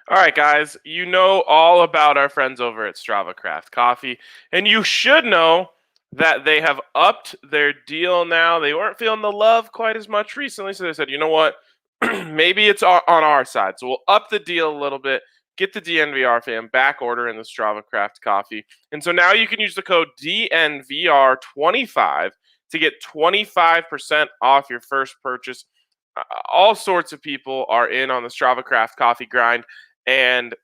All right, guys, you know all about our friends over at Stravacraft Coffee, and you should know that they have upped their deal now. They weren't feeling the love quite as much recently, so they said, you know what? Maybe it's on our side. So we'll up the deal a little bit, get the DNVR fan back order in the Stravacraft Coffee. And so now you can use the code DNVR25 to get 25% off your first purchase. All sorts of people are in on the Stravacraft coffee grind, and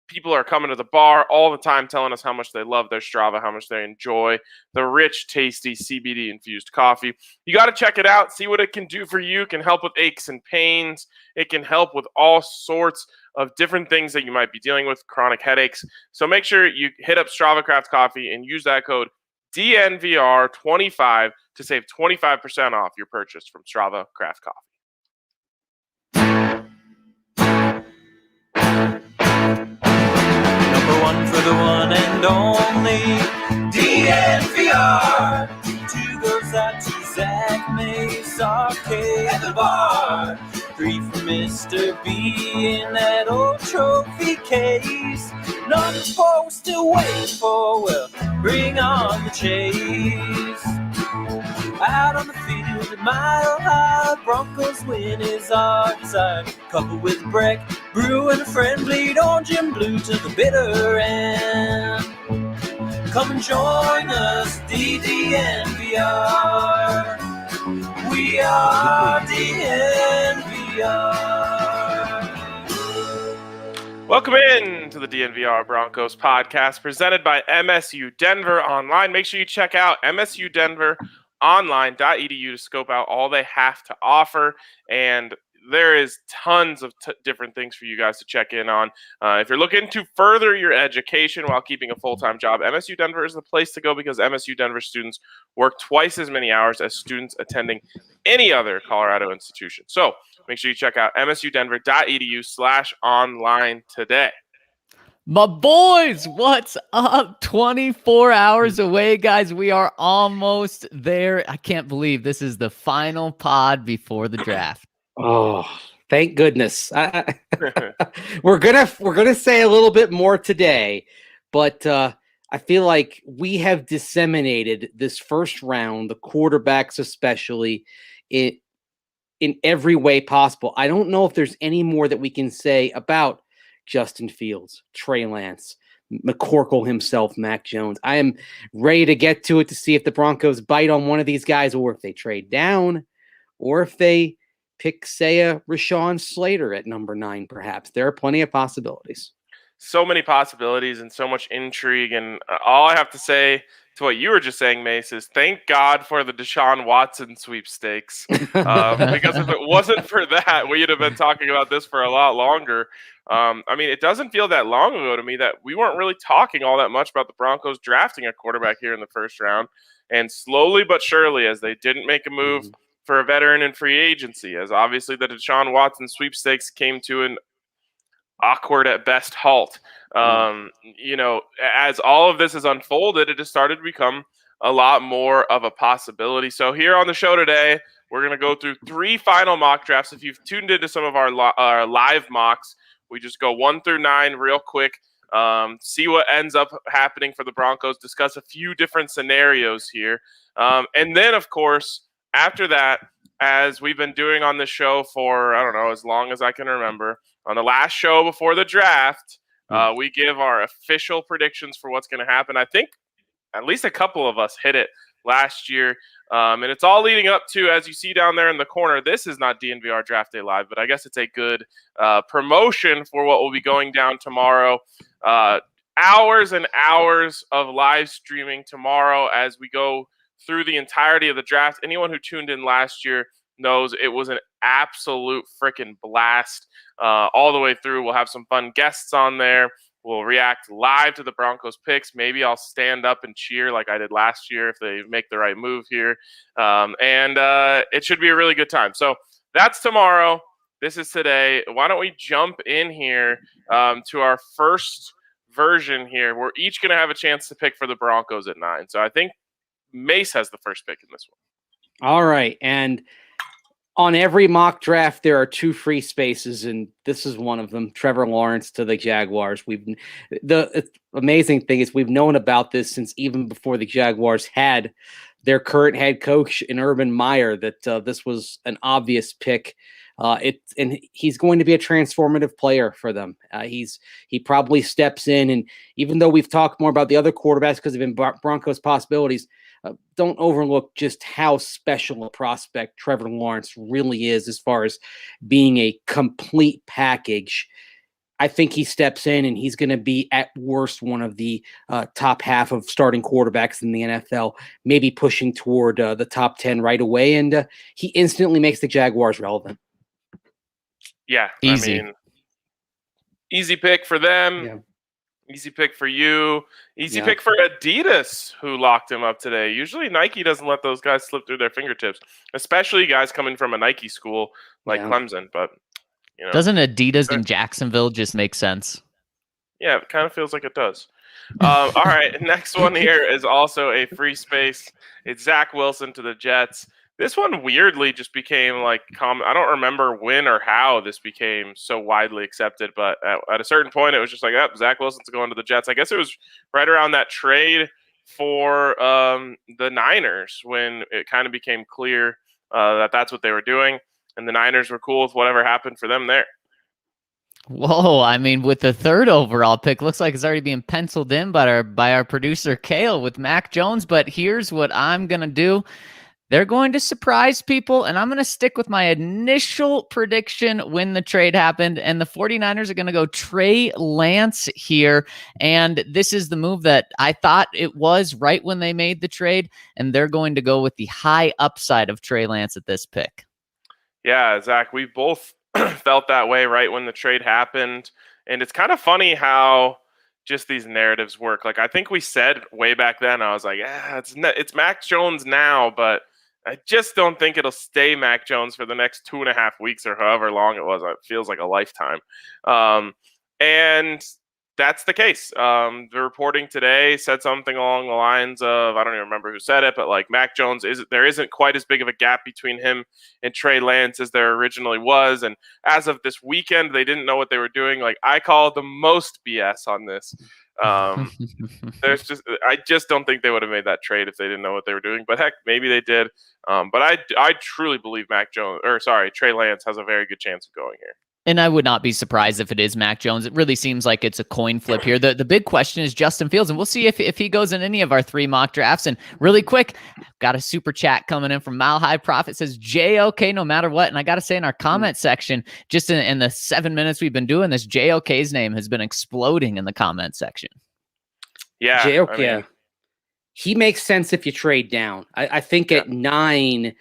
people are coming to the bar all the time telling us how much they love their Strava, how much they enjoy the rich, tasty CBD infused coffee. You got to check it out, see what it can do for you. It can help with aches and pains. It can help with all sorts of different things that you might be dealing with, chronic headaches. So make sure you hit up Stravacraft Coffee and use that code DNVR25 to save 25% off your purchase from Stravacraft Coffee. One for the one and only DNVR. 2 goes out to Zach Mace, Arcade at the bar. 3 for Mr. B in that old trophy case. Number 4 we're still waiting for, well, bring on the chase. Out on the field at Mile High, Broncos win is our desire. Coupled with Breck, Brew and a friend, bleed orange and blue to the bitter end. Come and join us, DNVR. We are DNVR. Welcome in to the DNVR Broncos podcast presented by MSU Denver Online. Make sure you check out MSU Denver online.edu to scope out all they have to offer, and there is tons of different things for you guys to check in on. If you're looking to further your education while keeping a full-time job, MSU Denver is the place to go because MSU Denver students work twice as many hours as students attending any other Colorado institution. So make sure you check out msudenver.edu/online today. My boys, what's up? 24 hours away, guys. We are almost there. I can't believe this is the final pod before the draft. Oh, thank goodness. We're gonna say a little bit more today, but I feel like we have disseminated this first round, the quarterbacks especially, in every way possible. I don't know if there's any more that we can say about Justin Fields, Trey Lance, McCorkle himself, Mac Jones. I am ready to get to it to see if the Broncos bite on one of these guys, or if they trade down, or if they pick, say, a Rashawn Slater at number 9, perhaps. There are plenty of possibilities. So many possibilities and so much intrigue. And all I have to say to what you were just saying, Mace, is thank God for the Deshaun Watson sweepstakes. Because if it wasn't for that, we'd have been talking about this for a lot longer. I mean, it doesn't feel that long ago to me that we weren't really talking all that much about the Broncos drafting a quarterback here in the first round. And slowly but surely, as they didn't make a move for a veteran in free agency, as obviously the Deshaun Watson sweepstakes came to an awkward at best halt. You know, as all of this has unfolded, it has started to become a lot more of a possibility. So here on the show today, we're going to go through 3 final mock drafts. If you've tuned into some of our live mocks, we just go 1 through 9 real quick, see what ends up happening for the Broncos, discuss a few different scenarios here. And then, of course, after that, as we've been doing on this show for, I don't know, as long as I can remember, on the last show before the draft, we give our official predictions for what's going to happen. I think at least a couple of us hit it last year. And it's all leading up to, as you see down there in the corner, this is not DNVR Draft Day Live, but I guess it's a good promotion for what will be going down tomorrow. Hours and hours of live streaming tomorrow as we go through the entirety of the draft. Anyone who tuned in last year knows it was an absolute freaking blast all the way through. We'll have some fun guests on there. We'll react live to the Broncos picks. Maybe I'll stand up and cheer like I did last year if they make the right move here. And it should be a really good time. So that's tomorrow. This is today. Why don't we jump in here to our first version here. We're each going to have a chance to pick for the Broncos at 9. So I think Mace has the first pick in this one. All right. And On every mock draft, there are 2 free spaces, and this is one of them. Trevor Lawrence to the Jaguars. The amazing thing is we've known about this since even before the Jaguars had their current head coach in Urban Meyer, that this was an obvious pick. And he's going to be a transformative player for them. He probably steps in, and even though we've talked more about the other quarterbacks because of Broncos possibilities, don't overlook just how special a prospect Trevor Lawrence really is as far as being a complete package. I think he steps in and he's going to be at worst one of the top half of starting quarterbacks in the NFL, maybe pushing toward the top 10 right away. And he instantly makes the Jaguars relevant. Yeah. Easy. I mean, easy pick for them. Yeah. Easy pick for you. Easy pick for Adidas, who locked him up today. Usually Nike doesn't let those guys slip through their fingertips, especially guys coming from a Nike school like Clemson. But, you know. Doesn't Adidas in Jacksonville just make sense? Yeah, it kind of feels like it does. All right, next one here is also a free space. It's Zach Wilson to the Jets. This one weirdly just became like common. I don't remember when or how this became so widely accepted, but at a certain point, it was just like, Zach Wilson's going to the Jets. I guess it was right around that trade for the Niners when it kind of became clear that that's what they were doing, and the Niners were cool with whatever happened for them there. Whoa, I mean, with the 3rd overall pick, looks like it's already being penciled in by our producer, Kale, with Mac Jones. But here's what I'm going to do. They're going to surprise people, and I'm going to stick with my initial prediction when the trade happened, and the 49ers are going to go Trey Lance here, and this is the move that I thought it was right when they made the trade, and they're going to go with the high upside of Trey Lance at this pick. Yeah, Zach, we both felt that way right when the trade happened, and it's kind of funny how just these narratives work. Like, I think we said way back then, I was like, it's Mac Jones now, but I just don't think it'll stay Mac Jones for the next 2.5 weeks or however long it was. It feels like a lifetime. And that's the case. The reporting today said something along the lines of, I don't even remember who said it, but like Mac Jones, there isn't quite as big of a gap between him and Trey Lance as there originally was. And as of this weekend, they didn't know what they were doing. Like, I call the most BS on this. I just don't think they would have made that trade if they didn't know what they were doing. But heck, maybe they did. But I truly believe Trey Lance has a very good chance of going here. And I would not be surprised if it is Mac Jones. It really seems like it's a coin flip here. The big question is Justin Fields, and we'll see if he goes in any of our 3 mock drafts. And really quick, got a super chat coming in from Mile High Profit, says JOK no matter what. And I got to say, in our comment section, just in the 7 minutes we've been doing this, JOK's name has been exploding in the comment section. Yeah, JOK. He makes sense if you trade down. I think at 9,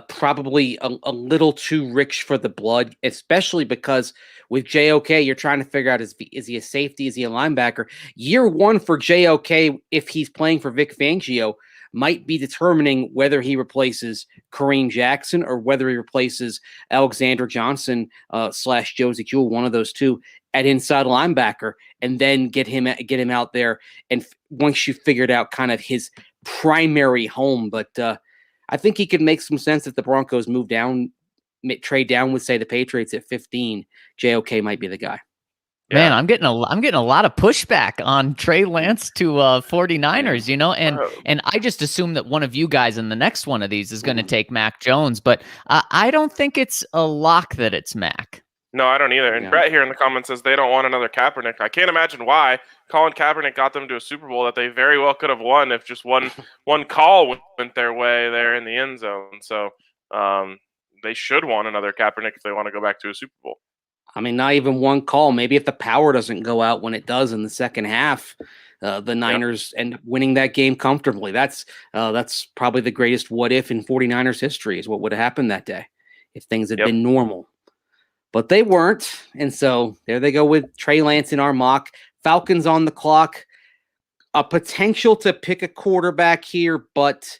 probably a little too rich for the blood, especially because with JOK, you're trying to figure out, is he a safety? Is he a linebacker? Year 1 for JOK, if he's playing for Vic Fangio, might be determining whether he replaces Kareem Jackson or whether he replaces Alexander Johnson / Josie Jewell, one of those two, at inside linebacker, and then get him out there. And once you figured out kind of his primary home, but I think he could make some sense if the Broncos trade down with, say, the Patriots at 15. JOK might be the guy. Man, I'm getting a lot of pushback on Trey Lance to 49ers, and I just assume that one of you guys in the next one of these is going to take Mac Jones, but I don't think it's a lock that it's Mac. No, I don't either. And Brett here in the comments says they don't want another Kaepernick. I can't imagine why. Colin Kaepernick got them to a Super Bowl that they very well could have won if just one call went their way there in the end zone. So they should want another Kaepernick if they want to go back to a Super Bowl. I mean, not even one call. Maybe if the power doesn't go out when it does in the second half, the Niners end up winning that game comfortably. That's probably the greatest what if in 49ers history, is what would have happened that day if things had been normal. But they weren't, and so there they go with Trey Lance in our mock. Falcons on the clock. A potential to pick a quarterback here, but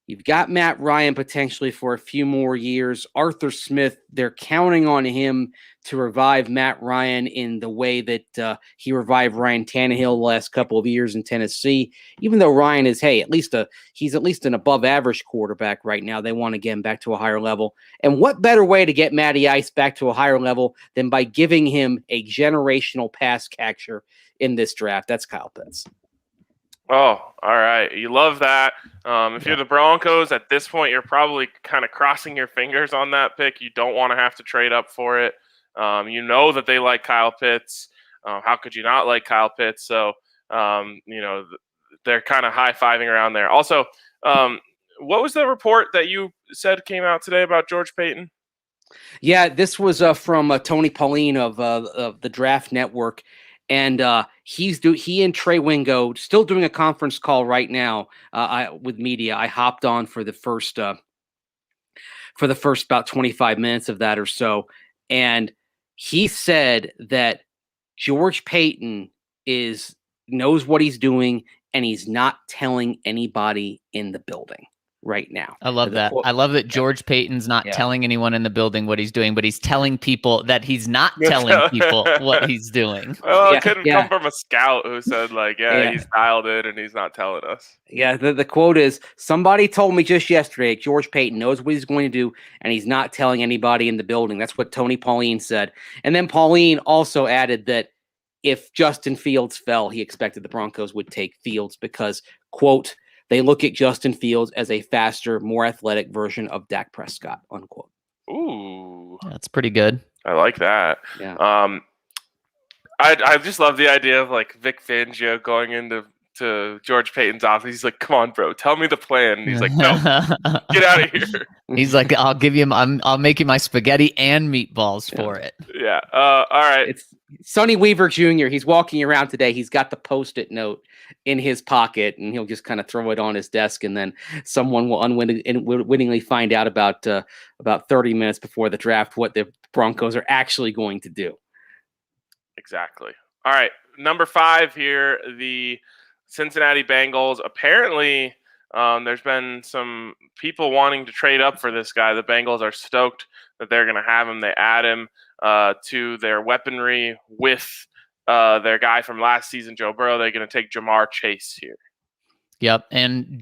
You've got Matt Ryan potentially for a few more years. Arthur Smith, they're counting on him to revive Matt Ryan in the way that he revived Ryan Tannehill the last couple of years in Tennessee. Even though Ryan is, he's at least an above average quarterback right now. They want to get him back to a higher level. And what better way to get Matty Ice back to a higher level than by giving him a generational pass catcher in this draft? That's Kyle Pitts. Oh, all right. You love that. If you're the Broncos, at this point, you're probably kind of crossing your fingers on that pick. You don't want to have to trade up for it. You know that they like Kyle Pitts. How could you not like Kyle Pitts? So, they're kind of high-fiving around there. Also, what was the report that you said came out today about George Paton? Yeah, this was from Tony Pauline of the Draft Network. And he and Trey Wingo still doing a conference call right now with media. I hopped on for the first about 25 minutes of that or so, and he said that George Paton knows what he's doing, and he's not telling anybody in the building right now. I love that. I love that George Paton's not telling anyone in the building what he's doing, but he's telling people that he's not telling people what he's doing. Well, it couldn't come from a scout who said, he's dialed in and he's not telling us. Yeah, the quote is, somebody told me just yesterday, George Paton knows what he's going to do, and he's not telling anybody in the building. That's what Tony Pauline said. And then Pauline also added that if Justin Fields fell, he expected the Broncos would take Fields because, quote, they look at Justin Fields as a faster, more athletic version of Dak Prescott, unquote. Ooh. That's pretty good. I like that. Yeah. I just love the idea of Vic Fangio going into George Paton's office. He's like, "Come on, bro, tell me the plan." And he's like, "No, get out of here." He's like, I'll make you my spaghetti and meatballs for it. Yeah. All right. It's Sonny Weaver Jr. He's walking around today. He's got the Post-it note in his pocket, and he'll just kind of throw it on his desk, and then someone will unwittingly find out about 30 minutes before the draft what the Broncos are actually going to do. Exactly. All right. Number 5 here, the Cincinnati Bengals. Apparently, there's been some people wanting to trade up for this guy. The Bengals are stoked that they're going to have him. They add him to their weaponry with their guy from last season, Joe Burrow. They're going to take Jamar Chase here. Yep, and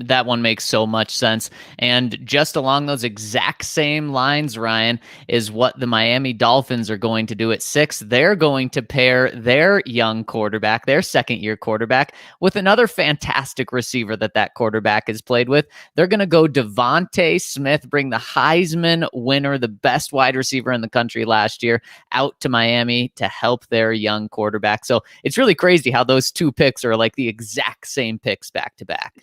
that one makes so much sense. And just along those exact same lines, Ryan, is what the Miami Dolphins are going to do at 6. They're going to pair their young quarterback, their second-year quarterback, with another fantastic receiver that quarterback has played with. They're going to go Devontae Smith, bring the Heisman winner, the best wide receiver in the country last year, out to Miami to help their young quarterback. So it's really crazy how those two picks are like the exact same pick back to back.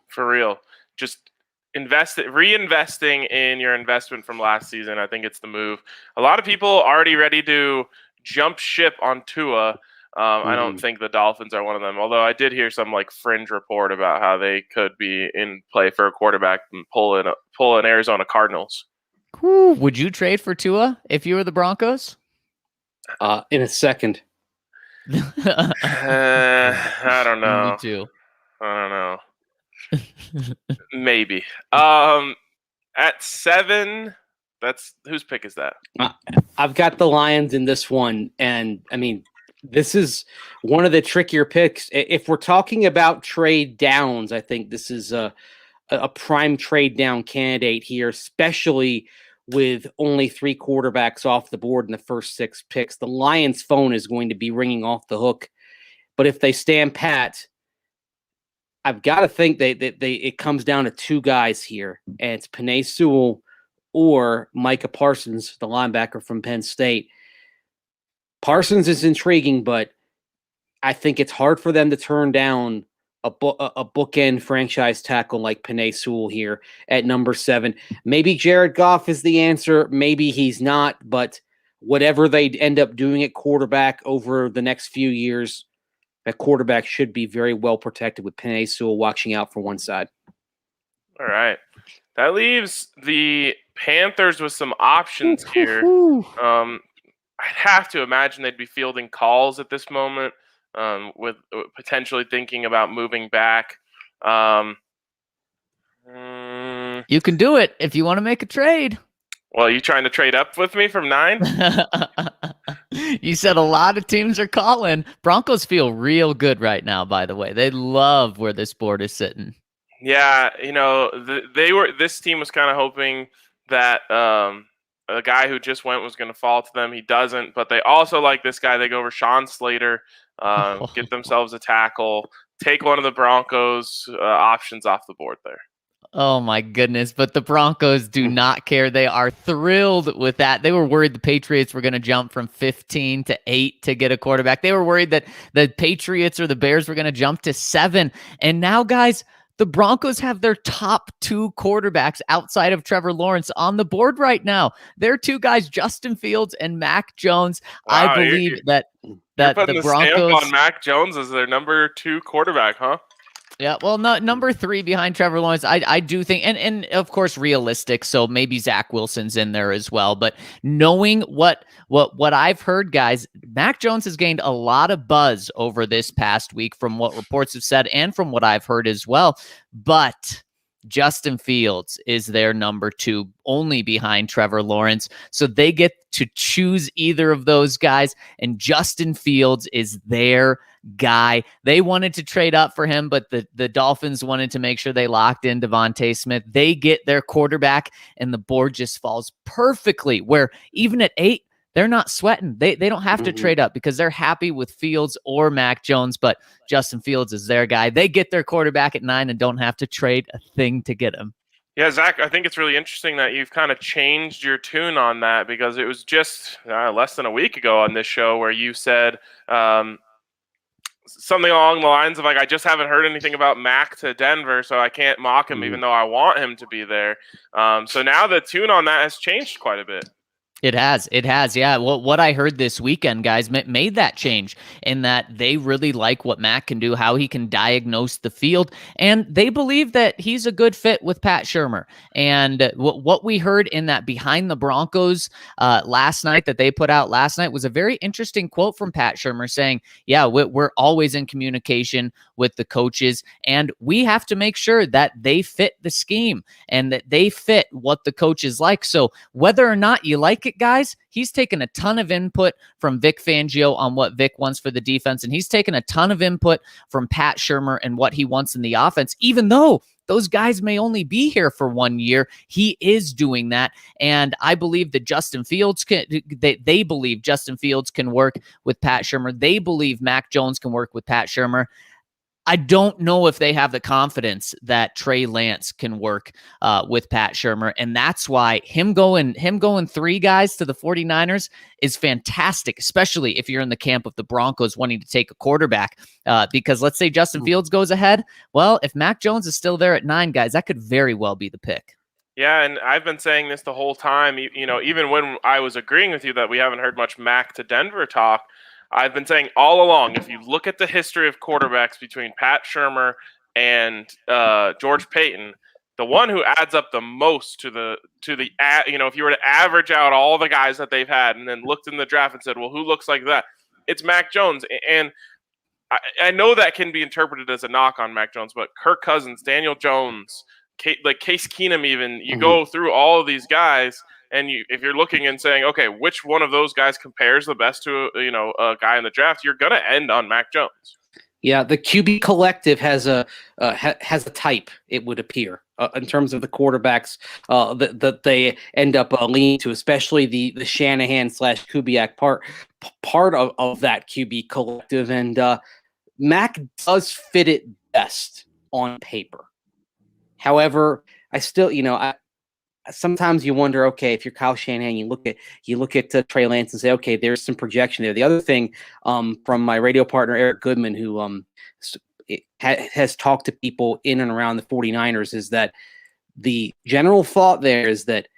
For real. Just reinvesting in your investment from last season. I think it's the move. A lot of people already ready to jump ship on Tua. I don't think the Dolphins are one of them, although I did hear some fringe report about how they could be in play for a quarterback and pull an Arizona Cardinals. Ooh, would you trade for Tua if you were the Broncos? In a second. I don't know. Me too. I don't know. Maybe. At 7, that's whose pick is that? I've got the Lions in this one, and I mean, this is one of the trickier picks. If we're talking about trade downs, I think this is a prime trade down candidate here, especially with only 3 quarterbacks off the board in the first 6 picks. The Lions' phone is going to be ringing off the hook, but if they stand pat, I've got to think it comes down to 2 guys here, and it's Penei Sewell or Micah Parsons, the linebacker from Penn State. Parsons is intriguing, but I think it's hard for them to turn down a bookend franchise tackle like Penei Sewell here at number 7. Maybe Jared Goff is the answer. Maybe he's not, but whatever they end up doing at quarterback over the next few years, that quarterback should be very well protected with Penei Sewell watching out for one side. All right. That leaves the Panthers with some options here. I'd have to imagine they'd be fielding calls at this moment, with potentially thinking about moving back. You can do it if you want to make a trade. Well, you trying to trade up with me from 9? You said a lot of teams are calling. Broncos feel real good right now, by the way. They love where this board is sitting. Yeah, this team was kind of hoping that a guy who just went was going to fall to them. He doesn't, but they also like this guy. They go over Sean Slater, get themselves a tackle, take one of the Broncos options off the board there. Oh my goodness, but the Broncos do not care. They are thrilled with that. They were worried the Patriots were going to jump from 15 to 8 to get a quarterback. They were worried that the Patriots or the Bears were going to jump to 7. And now, guys, the Broncos have their top 2 quarterbacks outside of Trevor Lawrence on the board right now. Their 2 guys, Justin Fields and Mac Jones. Wow, I believe that you're putting the the stamp Broncos on Mac Jones as their number 2 quarterback, huh? Yeah, well, number 3 behind Trevor Lawrence, I do think, and of course realistic, so maybe Zach Wilson's in there as well. But knowing what I've heard, guys, Mac Jones has gained a lot of buzz over this past week from what reports have said and from what I've heard as well. But Justin Fields is their number 2, only behind Trevor Lawrence. So they get to choose either of those guys, and Justin Fields is their guy. They wanted to trade up for him, but the Dolphins wanted to make sure they locked in Devontae Smith. They get their quarterback, and the board just falls perfectly, where even at 8, they're not sweating. They don't have to trade up because they're happy with Fields or Mac Jones, but Justin Fields is their guy. They get their quarterback at 9 and don't have to trade a thing to get him. Yeah, Zach, I think it's really interesting that you've kind of changed your tune on that, because it was just less than a week ago on this show where you said something along the lines of, like, I just haven't heard anything about Mac to Denver, so I can't mock him even though I want him to be there. So now the tune on that has changed quite a bit. It has. Yeah. Well, what I heard this weekend, guys, made that change in that they really like what Mac can do, how he can diagnose the field, and they believe that he's a good fit with Pat Shurmur. And what we heard in that Behind the Broncos last night that they put out last night was a very interesting quote from Pat Shurmur saying, yeah, we're always in communication with the coaches, and we have to make sure that they fit the scheme and that they fit what the coaches like. So whether or not you like it, guys, he's taken a ton of input from Vic Fangio on what Vic wants for the defense, and he's taken a ton of input from Pat Shurmur and what he wants in the offense, even though those guys may only be here for 1 year. He is doing that, and I believe that Justin Fields they believe Justin Fields can work with Pat Shurmur. They believe Mac Jones can work with Pat Shurmur. I don't know if they have the confidence that Trey Lance can work with Pat Shurmur, and that's why him going 3 guys to the 49ers is fantastic, especially if you're in the camp of the Broncos wanting to take a quarterback, because let's say Justin Fields goes ahead. Well, if Mac Jones is still there at 9, guys, that could very well be the pick. Yeah, and I've been saying this the whole time, even when I was agreeing with you that we haven't heard much Mac to Denver talk. I've been saying all along, if you look at the history of quarterbacks between Pat Shurmur and George Paton, the one who adds up the most to the if you were to average out all the guys that they've had and then looked in the draft and said, well, who looks like that? It's Mac Jones. And I know that can be interpreted as a knock on Mac Jones, but Kirk Cousins, Daniel Jones, Case Keenum, even, you go through all of these guys. And if you're looking and saying, okay, which one of those guys compares the best to a guy in the draft, you're going to end on Mac Jones. Yeah, the QB collective has a type, it would appear, in terms of the quarterbacks that they end up leaning to, especially the Shanahan / Kubiak part of that QB collective. And Mac does fit it best on paper. However, I still, sometimes you wonder, okay, if you're Kyle Shanahan, you look at Trey Lance and say, okay, there's some projection there. The other thing from my radio partner, Eric Goodman, who has talked to people in and around the 49ers, is that the general thought there is that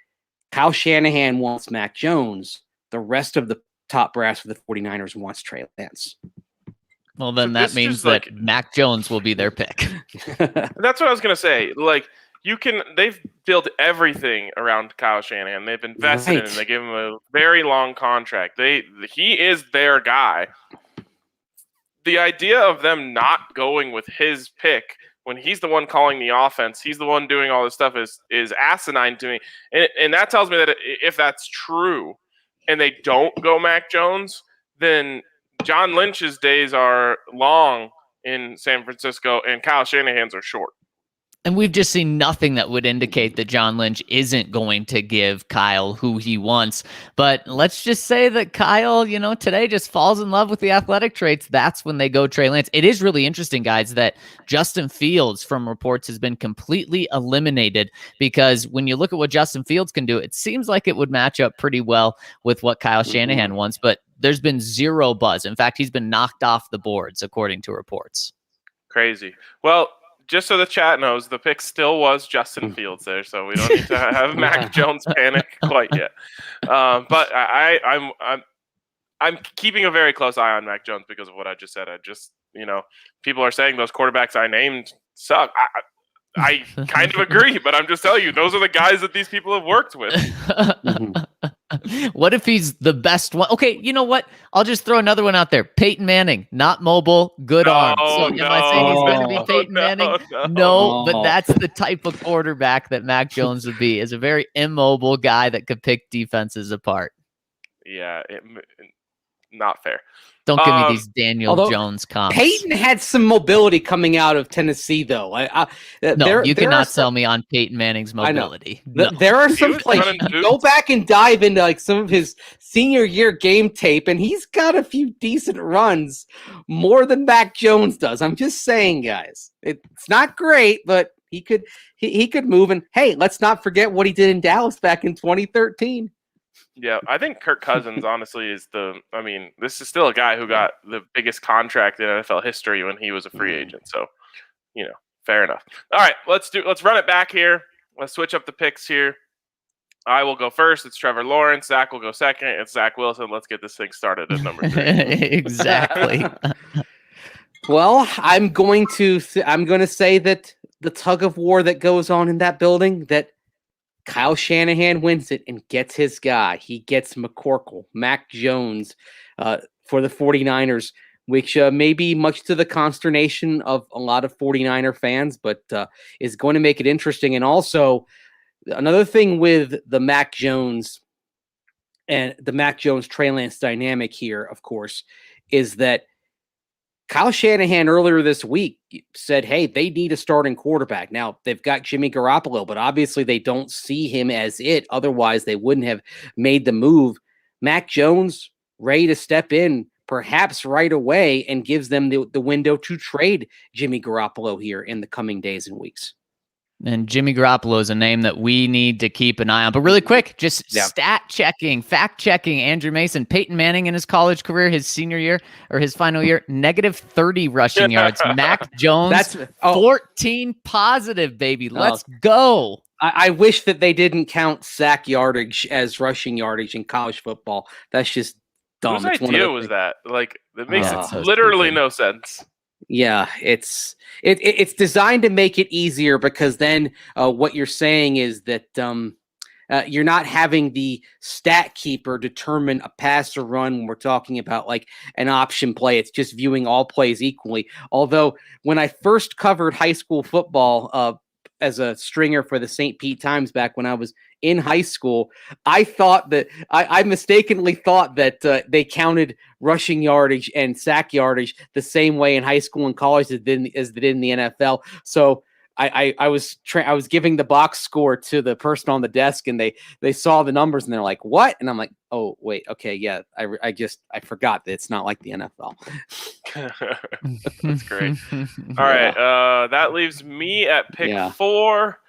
Kyle Shanahan wants Mac Jones. The rest of the top brass for the 49ers wants Trey Lance. Well, then that means that Mac Jones will be their pick. That's what I was going to say. They've built everything around Kyle Shanahan. They've invested in him. They gave him a very long contract. He is their guy. The idea of them not going with his pick when he's the one calling the offense, he's the one doing all this stuff is asinine to me. And that tells me that if that's true and they don't go Mac Jones, then John Lynch's days are long in San Francisco and Kyle Shanahan's are short. And we've just seen nothing that would indicate that John Lynch isn't going to give Kyle who he wants. But let's just say that Kyle, today just falls in love with the athletic traits. That's when they go Trey Lance. It is really interesting, guys, that Justin Fields, from reports, has been completely eliminated, because when you look at what Justin Fields can do, it seems like it would match up pretty well with what Kyle Shanahan wants. But there's been zero buzz. In fact, he's been knocked off the boards, according to reports. Crazy. Well, just so the chat knows, the pick still was Justin Fields there, so we don't need to have Mac Jones panic quite yet. But I'm keeping a very close eye on Mac Jones because of what I just said. People are saying those quarterbacks I named suck. I kind of agree, but I'm just telling you, those are the guys that these people have worked with. What if he's the best one? Okay, you know what? I'll just throw another one out there. Peyton Manning, not mobile, good arm. So am I saying he's going to be Peyton Manning? No, but that's the type of quarterback that Mac Jones would be, is a very immobile guy that could pick defenses apart. Yeah, not fair. Don't give me these Daniel Jones comps. Peyton had some mobility coming out of Tennessee, though. You cannot sell me on Peyton Manning's mobility. No. There are some go back and dive into some of his senior year game tape, and he's got a few decent runs, more than Mac Jones does. I'm just saying, guys, it's not great, but he could move. And hey, let's not forget what he did in Dallas back in 2013. Yeah, I think Kirk Cousins, honestly, this is still a guy who got the biggest contract in NFL history when he was a free agent. So, fair enough. All right, let's run it back here. Let's switch up the picks here. I will go first. It's Trevor Lawrence. Zach will go second. It's Zach Wilson. Let's get this thing started at number 3. Exactly. Well, I'm going to say that the tug of war that goes on in that building, that Kyle Shanahan wins it and gets his guy. He gets McCorkle, Mac Jones, for the 49ers, which may be much to the consternation of a lot of 49er fans, but is going to make it interesting. And also, another thing with the Mac Jones and the Mac Jones Trey Lance dynamic here, of course, is that Kyle Shanahan earlier this week said, hey, they need a starting quarterback. Now, they've got Jimmy Garoppolo, but obviously they don't see him as it. Otherwise, they wouldn't have made the move. Mac Jones ready to step in perhaps right away and gives them the window to trade Jimmy Garoppolo here in the coming days and weeks. And Jimmy Garoppolo is a name that we need to keep an eye on. But really quick, just fact checking Andrew Mason. Peyton Manning in his college career, his senior year or his final year, -30 rushing yards. Mac Jones, 14 positive, baby. Let's go. I wish that they didn't count sack yardage as rushing yardage in college football. That's just dumb. Whose idea was that? That makes literally no sense. Yeah, it's designed to make it easier, because then what you're saying is that you're not having the stat keeper determine a pass or run when we're talking about an option play. It's just viewing all plays equally. Although when I first covered high school football as a stringer for the St. Pete Times back when I was in high school, I thought that I mistakenly thought that they counted rushing yardage and sack yardage the same way in high school and college as they did in the NFL. So I was giving the box score to the person on the desk, and they saw the numbers and they're like, "What?" And I'm like, "Oh, wait, okay, yeah, I forgot that it's not like the NFL." That's great. All right, that leaves me at pick 4.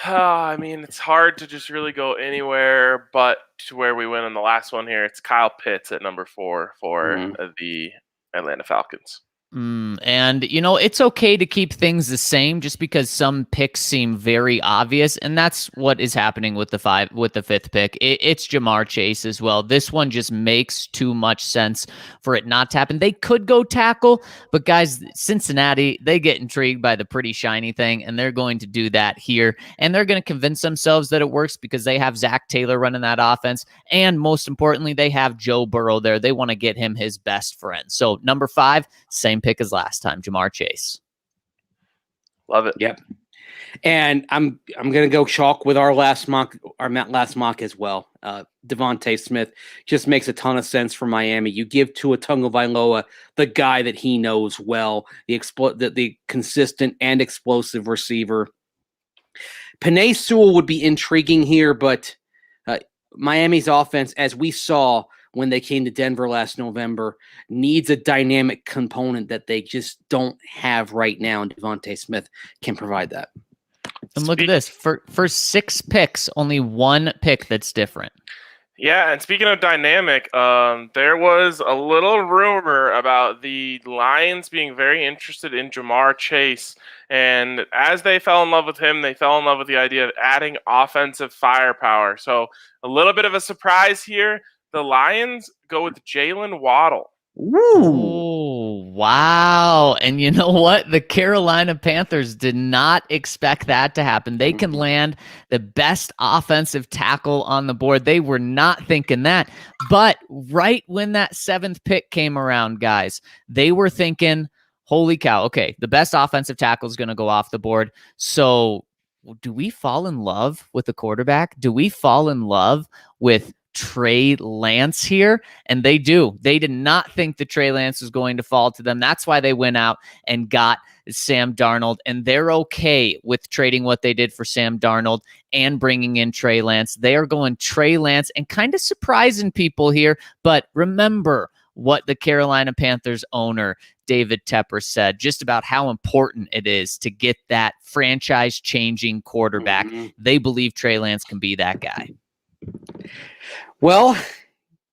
It's hard to just really go anywhere but to where we went in the last one here. It's Kyle Pitts at number 4 for the Atlanta Falcons. And it's okay to keep things the same just because some picks seem very obvious, and that's what is happening with the 5th pick. It's Jamar Chase as well. This one just makes too much sense for it not to happen. They could go tackle, but guys, Cincinnati, they get intrigued by the pretty shiny thing, and they're going to do that here, and they're going to convince themselves that it works because they have Zach Taylor running that offense, and most importantly, they have Joe Burrow there. They want to get him his best friend. So number 5, same pick as last time, Jamar Chase. Love it. Yep. And I'm gonna go chalk with our last mock as well. Devontae Smith just makes a ton of sense for Miami. You give Tua Tagovailoa the guy that he knows well, the consistent and explosive receiver. Penei Sewell would be intriguing here, but Miami's offense, as we saw when they came to Denver last November, needs a dynamic component that they just don't have right now, and Devontae Smith can provide that. And look at this. For 6 picks, only 1 pick that's different. Yeah, and speaking of dynamic, there was a little rumor about the Lions being very interested in Jamar Chase. And as they fell in love with him, they fell in love with the idea of adding offensive firepower. So a little bit of a surprise here. The Lions go with Jalen Waddle. Oh, wow. And you know what? The Carolina Panthers did not expect that to happen. They can land the best offensive tackle on the board. They were not thinking that. But right when that 7th pick came around, guys, they were thinking, holy cow, okay, the best offensive tackle is going to go off the board. So do we fall in love with the quarterback? Do we fall in love with Trey Lance here? And they do. They did not think that Trey Lance was going to fall to them. That's why they went out and got Sam Darnold, and they're okay with trading what they did for Sam Darnold and bringing in Trey Lance. They are going Trey Lance and kind of surprising people here. But remember what the Carolina Panthers owner, David Tepper, said just about how important it is to get that franchise-changing quarterback. They believe Trey Lance can be that guy. Well,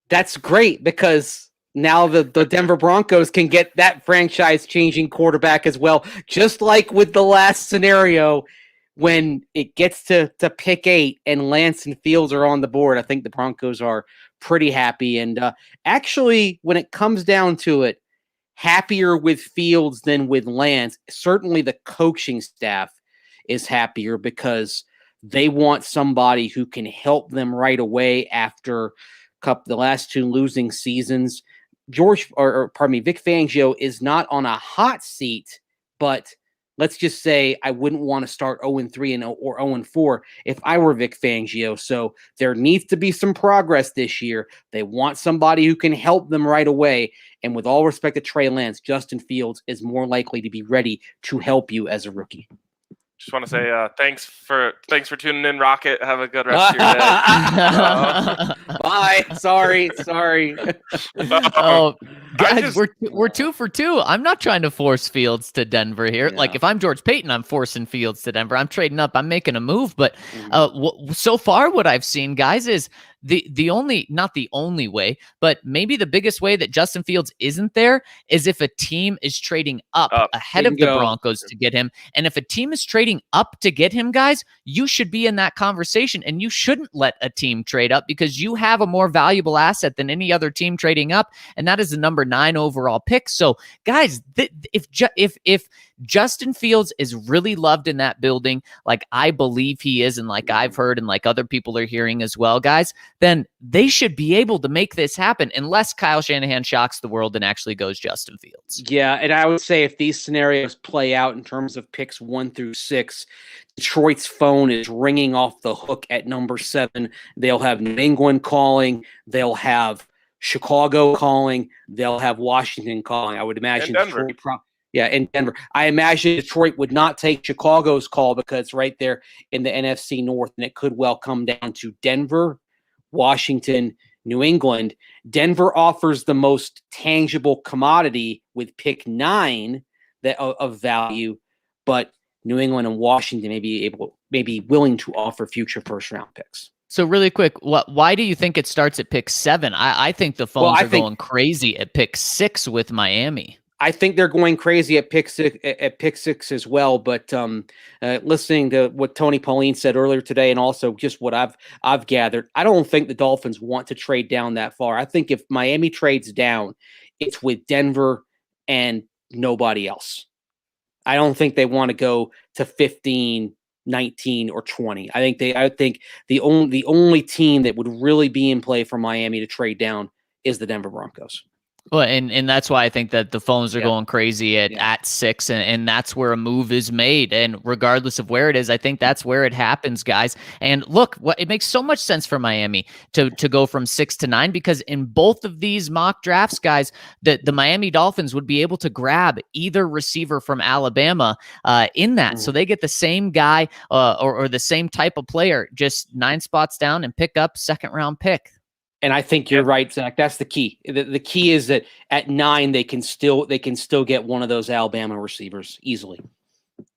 that's great because now the Denver Broncos can get that franchise-changing quarterback as well. Just like with the last scenario, when it gets to pick 8 and Lance and Fields are on the board, I think the Broncos are pretty happy. And actually, when it comes down to it, happier with Fields than with Lance. Certainly the coaching staff is happier because they want somebody who can help them right away after the last 2 losing seasons. Vic Fangio is not on a hot seat, but let's just say I wouldn't want to start 0-3 or 0-4 if I were Vic Fangio. So there needs to be some progress this year. They want somebody who can help them right away. And with all respect to Trey Lance, Justin Fields is more likely to be ready to help you as a rookie. Just want to say thanks for tuning in, Rocket. Have a good rest of your day. Bye. Sorry. Oh, guys, we're 2 for 2. I'm not trying to force Fields to Denver here. Yeah. Like if I'm George Paton, I'm forcing Fields to Denver. I'm trading up. I'm making a move. But so far, what I've seen, guys, is not the only way, but maybe the biggest way that Justin Fields isn't there is if a team is trading up ahead of the Broncos to get him. And if a team is trading up to get him, guys, you should be in that conversation, and you shouldn't let a team trade up because you have a more valuable asset than any other team trading up, and that is the number 9 overall pick. So, guys, if Justin Fields is really loved in that building, like I believe he is, and like I've heard and like other people are hearing as well, guys, then they should be able to make this happen unless Kyle Shanahan shocks the world and actually goes Justin Fields. Yeah, and I would say if these scenarios play out in terms of picks 1 through 6, Detroit's phone is ringing off the hook at number 7. They'll have New England calling. They'll have Chicago calling. They'll have Washington calling. I would imagine Denver. In Denver. I imagine Detroit would not take Chicago's call because it's right there in the NFC North, and it could well come down to Denver, Washington, New England. Denver offers the most tangible commodity with pick 9 of value, but New England and Washington may be willing to offer future first-round picks. So really quick, why do you think it starts at pick 7? I think the phones are going crazy at pick 6 with Miami. I think they're going crazy at pick 6 as well. But listening to what Tony Pauline said earlier today, and also just what I've gathered, I don't think the Dolphins want to trade down that far. I think if Miami trades down, it's with Denver and nobody else. I don't think they want to go to 15, 19, or 20. I think the only team that would really be in play for Miami to trade down is the Denver Broncos. Well, and that's why I think that the phones are going crazy at 6, and that's where a move is made. And regardless of where it is, I think that's where it happens, guys. And look, it makes so much sense for Miami to go from 6 to 9, because in both of these mock drafts, guys, the Miami Dolphins would be able to grab either receiver from Alabama in that. So they get the same guy or the same type of player, just 9 spots down, and pick up second-round pick. And I think you're right, Zach. That's the key. The key is that at 9 they can still get one of those Alabama receivers easily.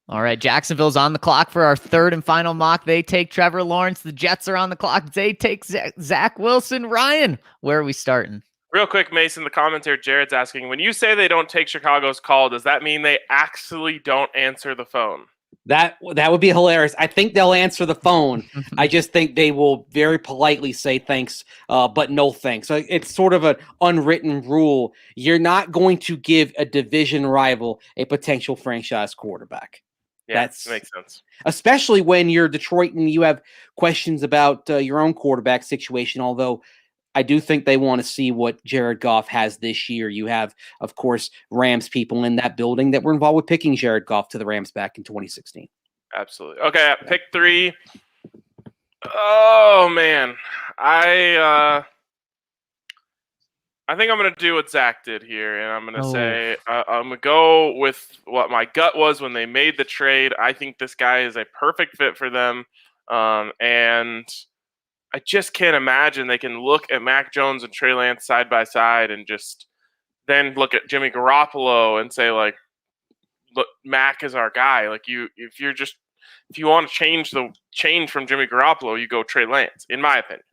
All right, Jacksonville's on the clock for our third and final mock. They take Trevor Lawrence. The Jets are on the clock. They take Zach Wilson. Ryan, where are we starting? Real quick, Mason, the commenter Jared's asking, when you say they don't take Chicago's call, does that mean they actually don't answer the phone? That would be hilarious. I think they'll answer the phone. I just think they will very politely say thanks, but no thanks. So it's sort of an unwritten rule. You're not going to give a division rival a potential franchise quarterback. Yeah, that makes sense. Especially when you're Detroit and you have questions about your own quarterback situation, although I do think they want to see what Jared Goff has this year. You have, of course, Rams people in that building that were involved with picking Jared Goff to the Rams back in 2016. Absolutely. Okay, pick 3. Oh, man. I think I'm going to do what Zach did here, and I'm going to say I'm going to go with what my gut was when they made the trade. I think this guy is a perfect fit for them, and I just can't imagine they can look at Mac Jones and Trey Lance side by side and just then look at Jimmy Garoppolo and say, like, look, Mac is our guy. Like, if you want to change from Jimmy Garoppolo, you go Trey Lance, in my opinion.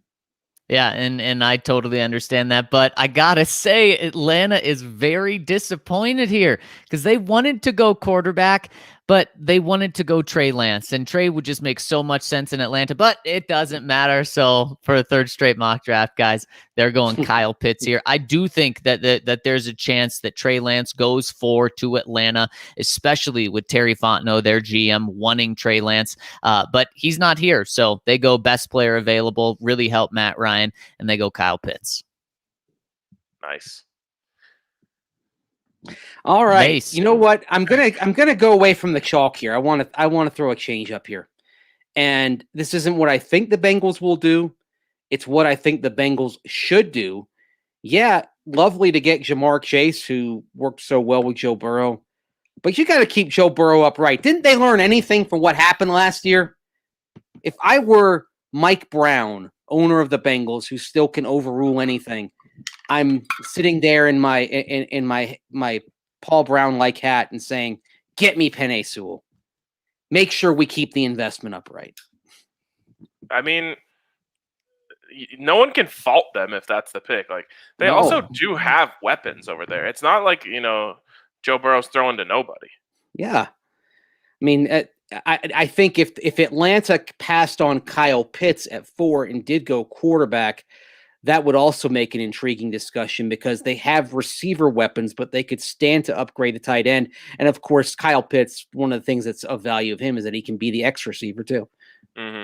Yeah, and I totally understand that, but I gotta say, Atlanta is very disappointed here because they wanted to go quarterback, but they wanted to go Trey Lance, and Trey would just make so much sense in Atlanta, but it doesn't matter. So for a third straight mock draft, guys, they're going Kyle Pitts here. I do think that there's a chance that Trey Lance goes to Atlanta, especially with Terry Fontenot, their GM, wanting Trey Lance, but he's not here. So they go best player available, really help Matt Ryan, and they go Kyle Pitts. Nice. All right. Nice. You know what? I'm gonna go away from the chalk here. I want to throw a change up here. And this isn't what I think the Bengals will do. It's what I think the Bengals should do. Yeah, lovely to get Jamar Chase, who worked so well with Joe Burrow. But you got to keep Joe Burrow upright. Didn't they learn anything from what happened last year? If I were Mike Brown, owner of the Bengals, who still can overrule anything, I'm sitting there in my Paul Brown-like hat and saying, get me Penei Sewell. Make sure we keep the investment upright. I mean, no one can fault them if that's the pick. Like, they also do have weapons over there. It's not like, Joe Burrow's throwing to nobody. Yeah. I mean, I think if Atlanta passed on Kyle Pitts at 4 and did go quarterback, that would also make an intriguing discussion because they have receiver weapons, but they could stand to upgrade the tight end. And of course, Kyle Pitts, one of the things that's of value of him is that he can be the X receiver too. Mm-hmm.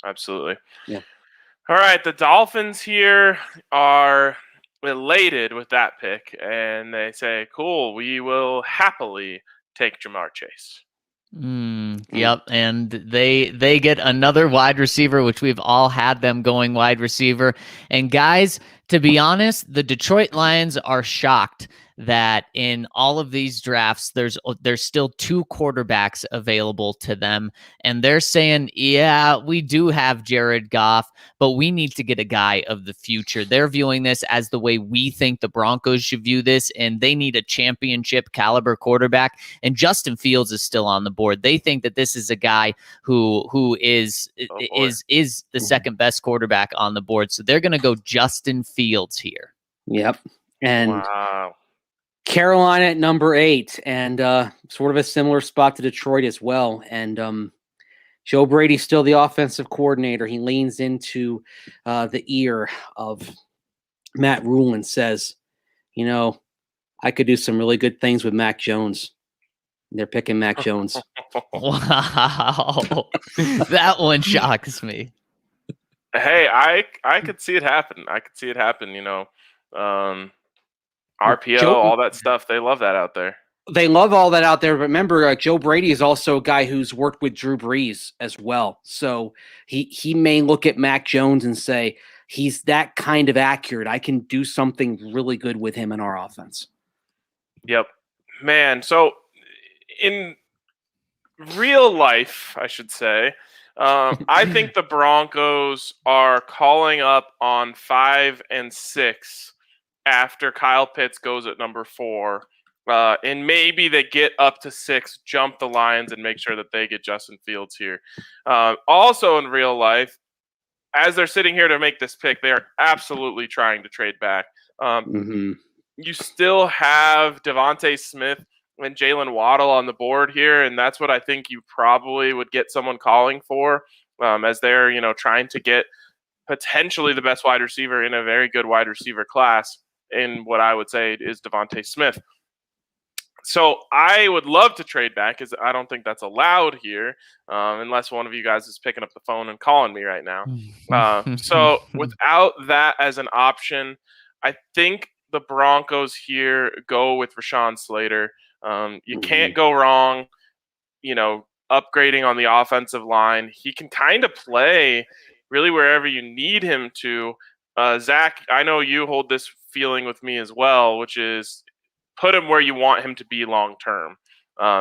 Absolutely. Yeah. All right. The Dolphins here are elated with that pick, and they say, cool, we will happily take Jamar Chase. Yep, and they get another wide receiver, which we've all had them going wide receiver. And guys, to be honest, the Detroit Lions are shocked that in all of these drafts, there's still 2 quarterbacks available to them. And they're saying, yeah, we do have Jared Goff, but we need to get a guy of the future. They're viewing this as the way we think the Broncos should view this, and they need a championship caliber quarterback. And Justin Fields is still on the board. They think that this is a guy who is the second best quarterback on the board. So they're going to go Justin Fields here. Yep. And wow. Carolina at number 8, and sort of a similar spot to Detroit as well. And Joe Brady's still the offensive coordinator. He leans into the ear of Matt Rule and says, I could do some really good things with Mac Jones. And they're picking Mac Jones. Wow. That one shocks me. Hey, I could see it happen. RPO, all that stuff. They love that out there. They love all that out there. But remember, Joe Brady is also a guy who's worked with Drew Brees as well. So he may look at Mac Jones and say, he's that kind of accurate. I can do something really good with him in our offense. Yep. Man, so in real life, I should say, I think the Broncos are calling up on 5 and 6 after Kyle Pitts goes at number 4. And maybe they get up to 6, jump the Lions, and make sure that they get Justin Fields here. Also in real life, as they're sitting here to make this pick, they are absolutely trying to trade back. You still have Devontae Smith and Jalen Waddle on the board here, and that's what I think you probably would get someone calling for, as they're trying to get potentially the best wide receiver in a very good wide receiver class in what I would say is Devontae Smith. So I would love to trade back, because I don't think that's allowed here, unless one of you guys is picking up the phone and calling me right now. So without that as an option, I think the Broncos here go with Rashawn Slater. You can't go wrong, upgrading on the offensive line. He can kind of play really wherever you need him to. Zach, I know you hold this feeling with me as well, which is put him where you want him to be long term.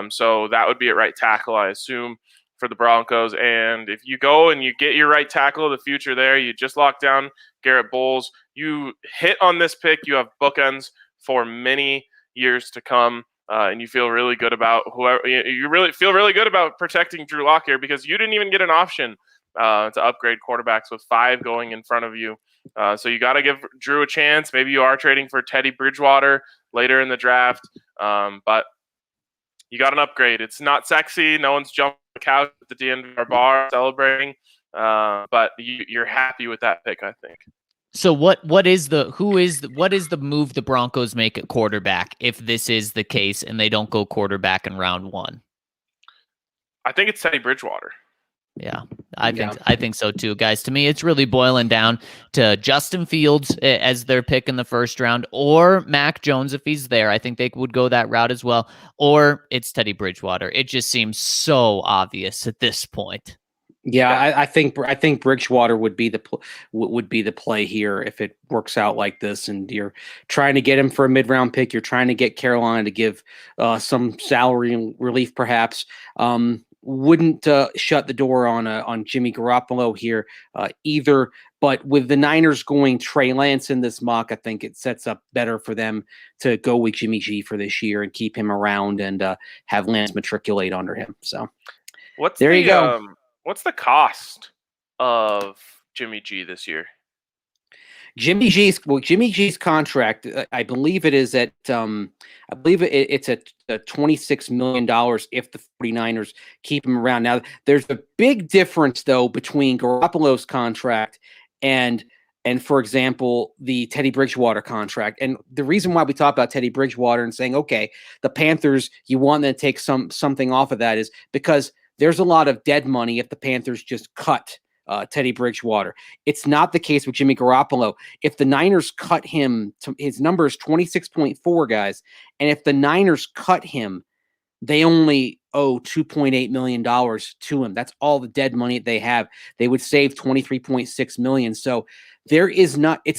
So that would be at right tackle, I assume, for the Broncos. And if you go and you get your right tackle of the future there, you just lock down Garrett Bowles. You hit on this pick, you have bookends for many years to come. And you feel really good about you really feel really good about protecting Drew Lock here, because you didn't even get an option to upgrade quarterbacks with 5 going in front of you. So you got to give Drew a chance. Maybe you are trading for Teddy Bridgewater later in the draft, but you got an upgrade. It's not sexy. No one's jumping the couch at the end of our bar celebrating, but you're happy with that pick, I think. So what is the move the Broncos make at quarterback if this is the case and they don't go quarterback in round 1? I think it's Teddy Bridgewater. Yeah, I think so too, guys. To me, it's really boiling down to Justin Fields as their pick in the first round, or Mac Jones if he's there. I think they would go that route as well, or it's Teddy Bridgewater. It just seems so obvious at this point. Yeah, I think Bridgewater would be the play here if it works out like this, and you're trying to get him for a mid-round pick. You're trying to get Carolina to give some salary relief, perhaps. Wouldn't shut the door on Jimmy Garoppolo here either. But with the Niners going Trey Lance in this mock, I think it sets up better for them to go with Jimmy G for this year and keep him around and have Lance matriculate under him. So you go. What's the cost of Jimmy G this year? Jimmy G's contract, I believe it is at it's at $26 million if the 49ers keep him around. Now, there's a big difference though between Garoppolo's contract and for example, the Teddy Bridgewater contract. And the reason why we talk about Teddy Bridgewater and saying, okay, the Panthers, you want them to take something off of that, is because there's a lot of dead money if the Panthers just cut Teddy Bridgewater. It's not the case with Jimmy Garoppolo. If the Niners cut him, his number is 26.4, guys. And if the Niners cut him, they only owe $2.8 million to him. That's all the dead money they have. They would save $23.6 million. So it's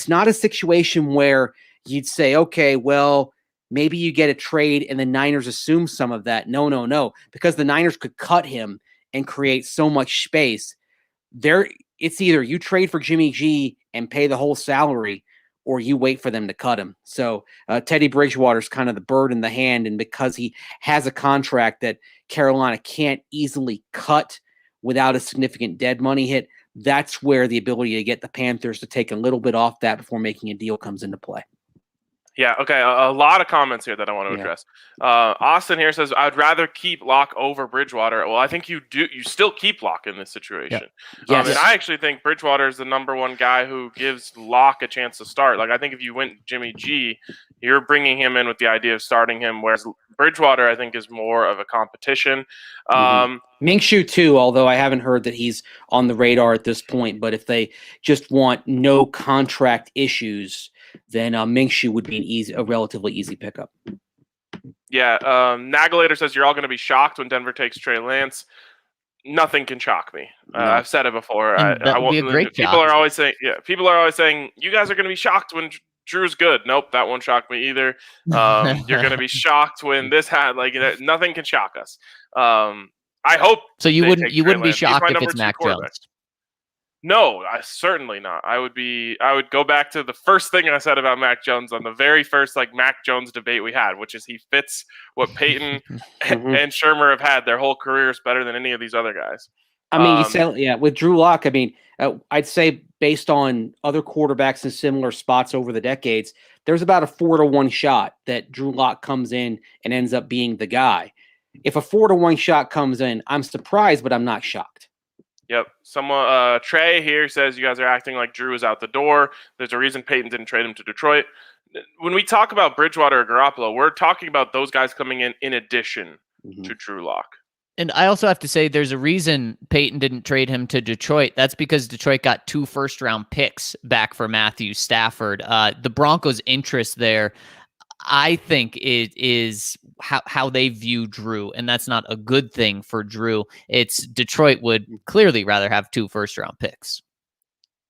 not a situation where you'd say, okay, well, maybe you get a trade and the Niners assume some of that. No, because the Niners could cut him and create so much space. It's either you trade for Jimmy G and pay the whole salary, or you wait for them to cut him. So Teddy Bridgewater's kind of the bird in the hand, and because he has a contract that Carolina can't easily cut without a significant dead money hit, that's where the ability to get the Panthers to take a little bit off that before making a deal comes into play. Yeah, okay. A lot of comments here that I want to address. Austin here says, I'd rather keep Locke over Bridgewater. Well, I think you still keep Locke in this situation. Yeah. Yes. And I actually think Bridgewater is the number one guy who gives Locke a chance to start. Like, I think if you went Jimmy G, you're bringing him in with the idea of starting him, whereas Bridgewater, I think, is more of a competition. Minshew too, although I haven't heard that he's on the radar at this point. But if they just want no contract issues, then Minshew would be a relatively easy pickup. Yeah, Nagelator says you're all going to be shocked when Denver takes Trey Lance. Nothing can shock me. No. I've said it before. And that would be a great people shock. are always saying you guys are going to be shocked when Drew's good. Nope, that won't shock me either. You're going to be shocked when this nothing can shock us. I hope. So you wouldn't be Lance. shocked if it's Mac Jones. No, certainly not. I would go back to the first thing I said about Mac Jones on the very first Mac Jones debate we had, which is he fits what Paton and Shermer have had their whole careers better than any of these other guys. I mean, with Drew Lock, I mean, I'd say based on other quarterbacks in similar spots over the decades, there's about a 4-1 shot that Drew Lock comes in and ends up being the guy. If a 4-1 shot comes in, I'm surprised, but I'm not shocked. Yep. Someone, Trey here says you guys are acting like Drew is out the door. There's a reason Paton didn't trade him to Detroit. When we talk about Bridgewater or Garoppolo, we're talking about those guys coming in addition to Drew Lock. And I also have to say there's a reason Paton didn't trade him to Detroit. That's because Detroit got 2 first-round picks back for Matthew Stafford. The Broncos' interest there, I think, it is how they view Drew, and that's not a good thing for Drew. It's Detroit would clearly rather have 2 first-round picks.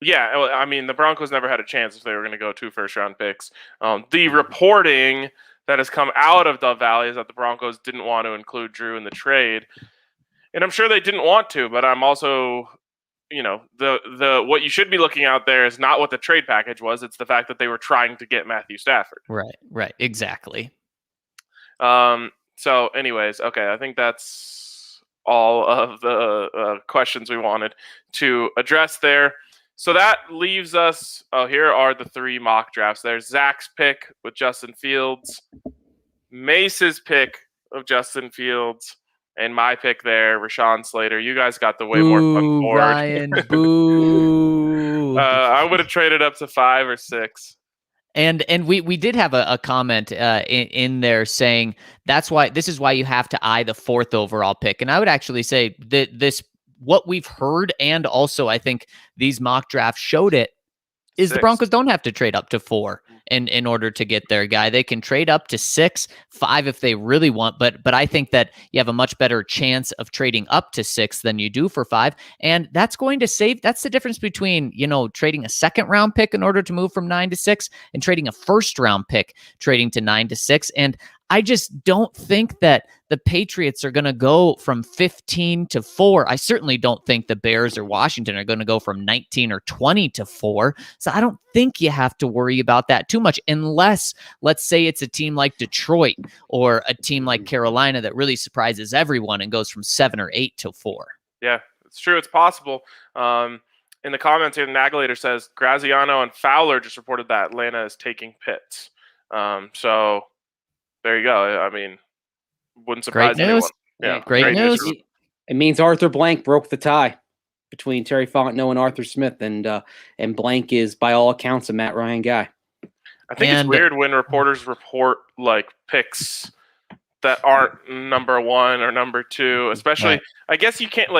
Yeah, I mean, the Broncos never had a chance if they were going to go 2 first-round picks. The reporting that has come out of the Valley is that the Broncos didn't want to include Drew in the trade, and I'm sure they didn't want to. But I'm also, the what you should be looking out there is not what the trade package was; it's the fact that they were trying to get Matthew Stafford. Right, exactly. So, anyways, okay, I think that's all of the questions we wanted to address there. So that leaves us. Oh, here are the 3 mock drafts. There's Zach's pick with Justin Fields, Mace's pick of Justin Fields, and my pick there, Rashawn Slater. You guys got the way more fun board. Ryan, boo. I would have traded up to 5 or 6. And we did have a comment in there saying this is why you have to eye the 4th overall pick. And I would actually say that what we've heard, and also I think these mock drafts showed it, is 6. The Broncos don't have to trade up to 4 in order to get their guy. They can trade up to 6, 5 if they really want, but I think that you have a much better chance of trading up to 6 than you do for 5, and that's going to save. That's the difference between trading a 2nd round pick in order to move from 9 to 6 and trading a 1st round pick trading to 9 to 6. And I just don't think that the Patriots are going to go from 15 to 4. I certainly don't think the Bears or Washington are going to go from 19 or 20 to 4. So I don't think you have to worry about that too much, unless, let's say, it's a team like Detroit or a team like Carolina that really surprises everyone and goes from 7 or 8 to 4. Yeah, it's true. It's possible. In the comments here, Nagelator says Graziano and Fowler just reported that Atlanta is taking Pitts. So there you go. I mean, wouldn't surprise anyone. Yeah, great news. It means Arthur Blank broke the tie between Terry Fontenot and Arthur Smith, and Blank is, by all accounts, a Matt Ryan guy. I think it's weird when reporters report picks that aren't number 1 or number 2, especially. Right. I guess you can't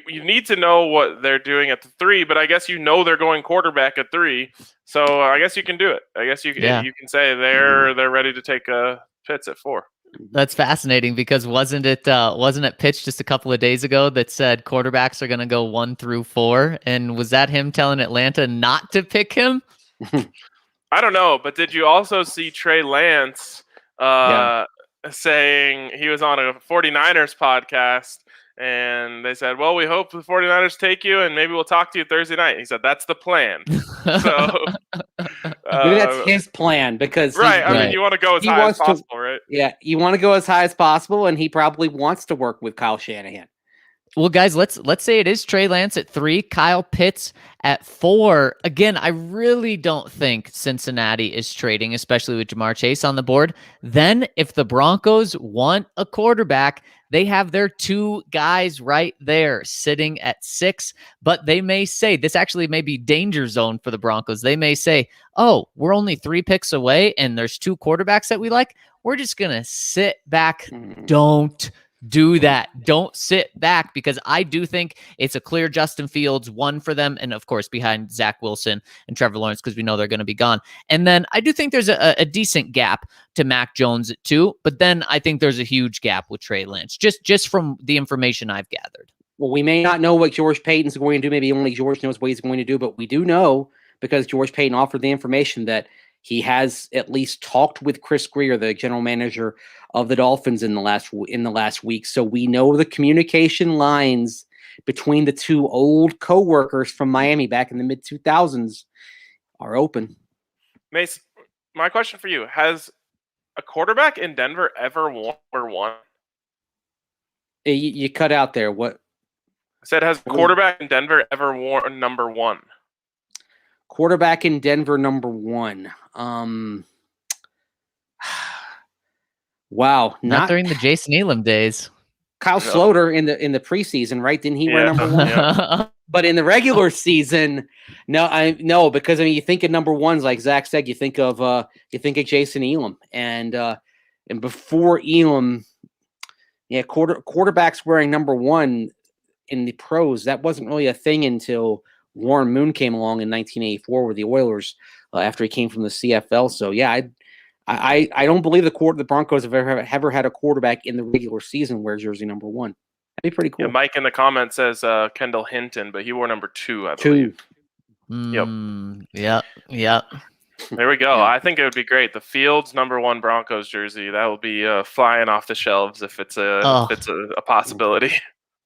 you need to know what they're doing at the 3, but I guess they're going quarterback at 3, so I guess you can do it. I guess you can say they're ready to take Pitts at 4. That's fascinating because wasn't it pitched just a couple of days ago that said quarterbacks are going to go 1 through 4, and was that him telling Atlanta not to pick him? I don't know, but did you also see Trey Lance saying he was on a 49ers podcast and they said, well, we hope the 49ers take you and maybe we'll talk to you Thursday night. He said, that's the plan. So maybe that's his plan because you want to go as high as possible, right? Yeah, you want to go as high as possible, and he probably wants to work with Kyle Shanahan. Well, guys, let's say it is Trey Lance at 3, Kyle Pitts at 4. Again, I really don't think Cincinnati is trading, especially with Jamar Chase on the board. Then if the Broncos want a quarterback, they have their 2 guys right there sitting at 6, but they may say, this actually may be danger zone for the Broncos. They may say, oh, we're only 3 picks away and there's 2 quarterbacks that we like. We're just going to sit back. Don't Do that. Don't sit back, because I do think it's a clear Justin Fields one for them. And of course, behind Zach Wilson and Trevor Lawrence, because we know they're going to be gone. And then I do think there's a decent gap to Mac Jones at 2. But then I think there's a huge gap with Trey Lance, just from the information I've gathered. Well, we may not know what George Paton's going to do. Maybe only George knows what he's going to do. But we do know, because George Paton offered the information, that he has at least talked with Chris Grier, the general manager of the Dolphins, in the last week. So we know the communication lines between the two old coworkers from Miami back in the mid-2000s are open. Mace, my question for you: has a quarterback in Denver ever won number 1? You cut out there. What? I said, has a quarterback in Denver ever worn number 1? Quarterback in Denver, number 1. Wow, not during the Jason Elam days. Kyle Sloter in the preseason, right? Didn't he wear number 1? Yeah. But in the regular season, no, because I mean, you think of number 1s, like Zach said, you think of Jason Elam, and before Elam, quarterbacks wearing number 1 in the pros, that wasn't really a thing until Warren Moon came along in 1984 with the Oilers after he came from the CFL. So yeah, I don't believe the Broncos have ever had a quarterback in the regular season wear jersey number 1. That'd be pretty cool. Yeah, Mike in the comments says Kendall Hinton, but he wore number 2, I believe. 2. Yep. There we go. Yeah. I think it would be great. The Fields number 1 Broncos jersey, that will be flying off the shelves if it's a possibility.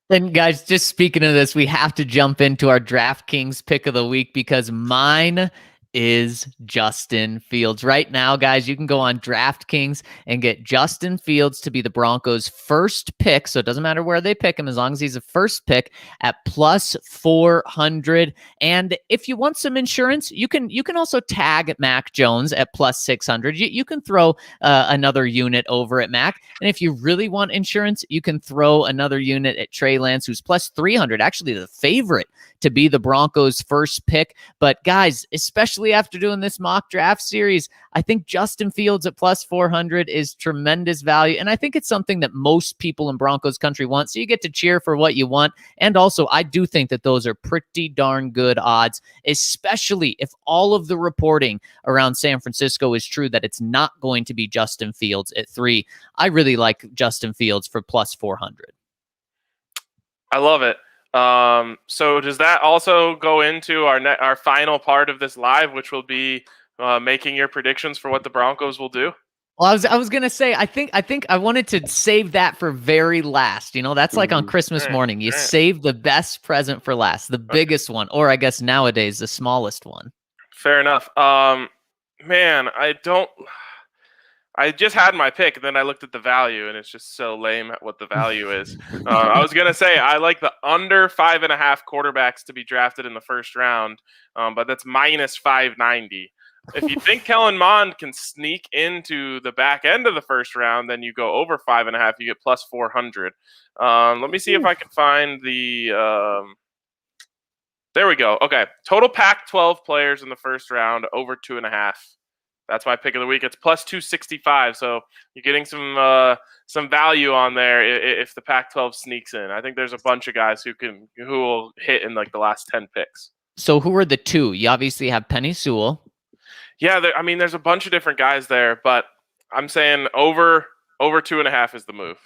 And guys, just speaking of this, we have to jump into our DraftKings pick of the week, because mine is Justin Fields. Right now, guys, you can go on DraftKings and get Justin Fields to be the Broncos' first pick. So it doesn't matter where they pick him, as long as he's a first pick, at plus 400. And if you want some insurance, you can also tag Mac Jones at plus 600. You can throw another unit over at Mac. And if you really want insurance, you can throw another unit at Trey Lance, who's plus 300, actually the favorite to be the Broncos' first pick. But guys, especially after doing this mock draft series, I think Justin Fields at plus 400 is tremendous value. And I think it's something that most people in Broncos country want. So you get to cheer for what you want. And also, I do think that those are pretty darn good odds, especially if all of the reporting around San Francisco is true that it's not going to be Justin Fields at 3. I really like Justin Fields for plus 400. I love it. So does that also go into our final part of this live, which will be making your predictions for what the Broncos will do? Well, I was gonna say, I think I wanted to save that for very last. You know, that's like on Christmas morning. You save the best present for last, the biggest one, or I guess nowadays the smallest one. Fair enough. Man, I just had my pick, and then I looked at the value, and it's just so lame at what the value is. I was going to say I like the under 5.5 quarterbacks to be drafted in the first round, but that's minus 590. If you think Kellen Mond can sneak into the back end of the first round, then you go over 5.5, you get plus 400. Let me see if I can find the there we go. Okay, total Pac-12 players in the first round, over 2.5. That's my pick of the week. It's plus 265, so you're getting some value on there if the Pac-12 sneaks in. I think there's a bunch of guys who will hit in like the last 10 picks. So who are the 2? You obviously have Penny Sewell. Yeah, there's a bunch of different guys there, but I'm saying over 2.5 is the move.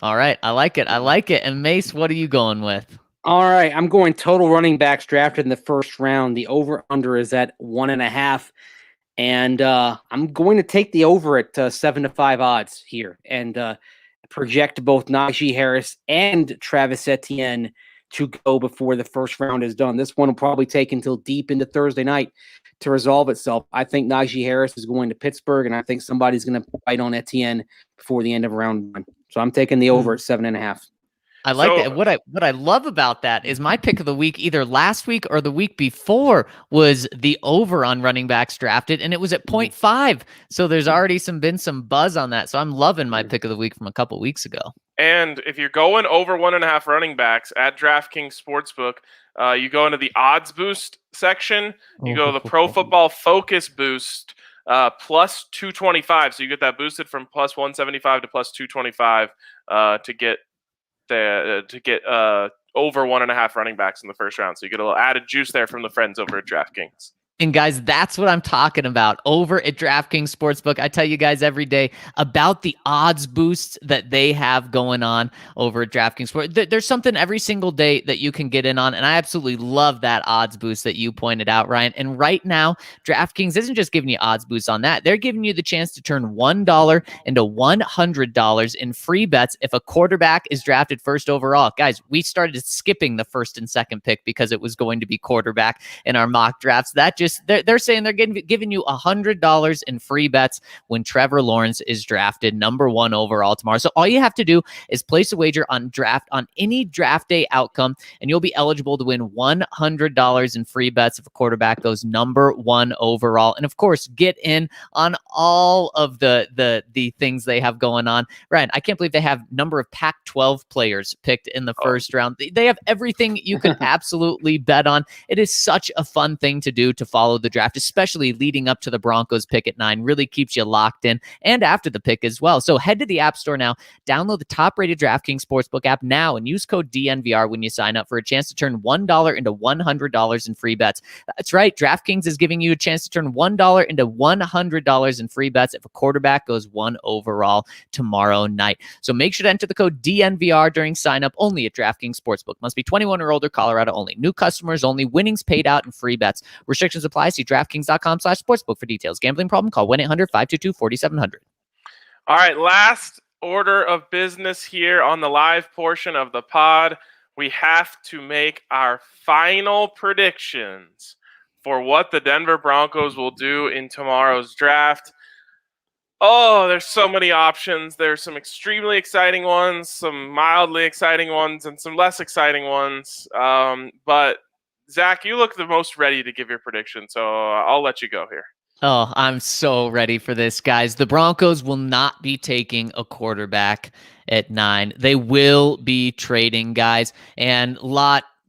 All right, I like it. And Mace, what are you going with? All right, I'm going total running backs drafted in the first round. The over/under is at 1.5. And I'm going to take the over at 7-5 odds here and project both Najee Harris and Travis Etienne to go before the first round is done. This one will probably take until deep into Thursday night to resolve itself. I think Najee Harris is going to Pittsburgh, and I think somebody's going to bite on Etienne before the end of round 1. So I'm taking the over at 7.5. I like it. What I love about that is my pick of the week, either last week or the week before, was the over on running backs drafted, and it was at 0.5. So there's already been some buzz on that. So I'm loving my pick of the week from a couple weeks ago. And if you're going over 1.5 running backs at DraftKings Sportsbook, you go into the odds boost section. You go to the Pro Football Focus boost. plus 225. So you get that boosted from plus 175 to plus 225 to get over 1.5 running backs in the first round. So you get a little added juice there from the friends over at DraftKings. And guys, that's what I'm talking about over at DraftKings Sportsbook. I tell you guys every day about the odds boosts that they have going on over at DraftKings Sportsbook. There's something every single day that you can get in on, and I absolutely love that odds boost that you pointed out, Ryan. And right now, DraftKings isn't just giving you odds boosts on that. They're giving you the chance to turn $1 into $100 in free bets if a quarterback is drafted first overall. Guys, we started skipping the first and second pick because it was going to be quarterback in our mock drafts. That just they're saying they're giving you $100 in free bets when Trevor Lawrence is drafted number 1 overall tomorrow. So all you have to do is place a wager on any draft day outcome, and you'll be eligible to win $100 in free bets if a quarterback goes number 1 overall. And of course, get in on all of the things they have going on. Ryan, I can't believe they have number of Pac-12 players picked in the first round. They have everything you could absolutely bet on. It is such a fun thing to do, to follow the draft, especially leading up to the Broncos pick at 9. Really keeps you locked in, and after the pick as well. So head to the App Store now, download the top-rated DraftKings Sportsbook app now, and use code DNVR when you sign up for a chance to turn $1 into $100 in free bets. That's right, DraftKings is giving you a chance to turn $1 into $100 in free bets if a quarterback goes 1 overall tomorrow night. So make sure to enter the code DNVR during sign-up only at DraftKings Sportsbook. Must be 21 or older, Colorado only. New customers only. Winnings paid out in free bets. Restrictions apply. See DraftKings.com/sportsbook for details. Gambling problem? Call 1-800-522-4700. All right, last order of business here on the live portion of the pod. We have to make our final predictions for what the Denver Broncos will do in tomorrow's draft. Oh, there's so many options. There's some extremely exciting ones, some mildly exciting ones, and some less exciting ones. But Zach, you look the most ready to give your prediction, so I'll let you go here. Oh, I'm so ready for this, guys. The Broncos will not be taking a quarterback at 9. They will be trading, guys. And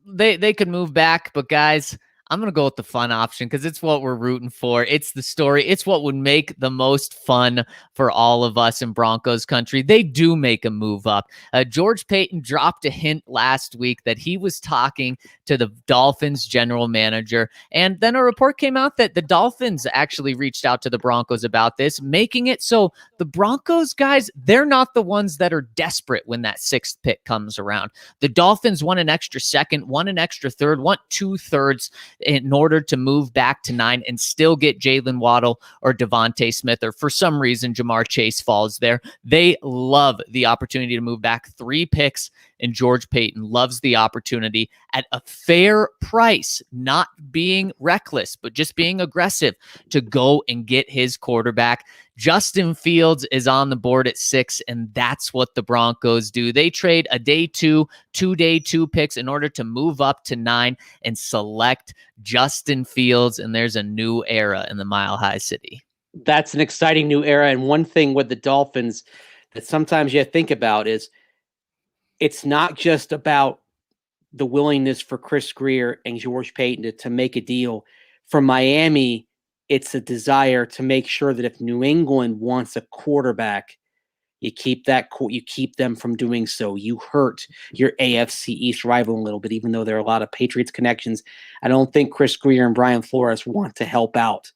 they could move back, but guys, I'm going to go with the fun option because it's what we're rooting for. It's the story. It's what would make the most fun for all of us in Broncos country. They do make a move up. George Paton dropped a hint last week that he was talking to the Dolphins general manager. And then a report came out that the Dolphins actually reached out to the Broncos about this, making it so the Broncos, guys, they're not the ones that are desperate when that 6th pick comes around. The Dolphins want an extra second, want an extra third, want 2/3 in order to move back to 9 and still get Jalen Waddle or Devontae Smith, or for some reason Jamar Chase falls there. They love the opportunity to move back 3 picks, and George Paton loves the opportunity at a fair price, not being reckless, but just being aggressive to go and get his quarterback. Justin Fields is on the board at 6, and that's what the Broncos do. They trade a day 2, 2-day 2 picks in order to move up to 9 and select Justin Fields, and there's a new era in the Mile High City. That's an exciting new era, and one thing with the Dolphins that sometimes you think about is it's not just about the willingness for Chris Greer and George Paton to make a deal. For Miami, it's a desire to make sure that if New England wants a quarterback, you keep them from doing so. You hurt your AFC East rival a little bit, even though there are a lot of Patriots connections. I don't think Chris Greer and Brian Flores want to help out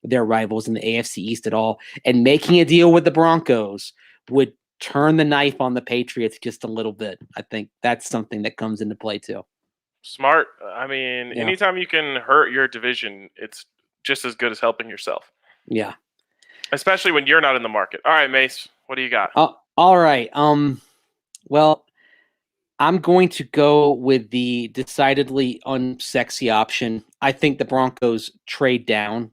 their rivals in the AFC East at all. And making a deal with the Broncos would turn the knife on the Patriots just a little bit. I think that's something that comes into play too. Smart. I mean, anytime you can hurt your division, it's just as good as helping yourself. Yeah. Especially when you're not in the market. All right, Mace, what do you got? All right. Well, I'm going to go with the decidedly unsexy option. I think the Broncos trade down.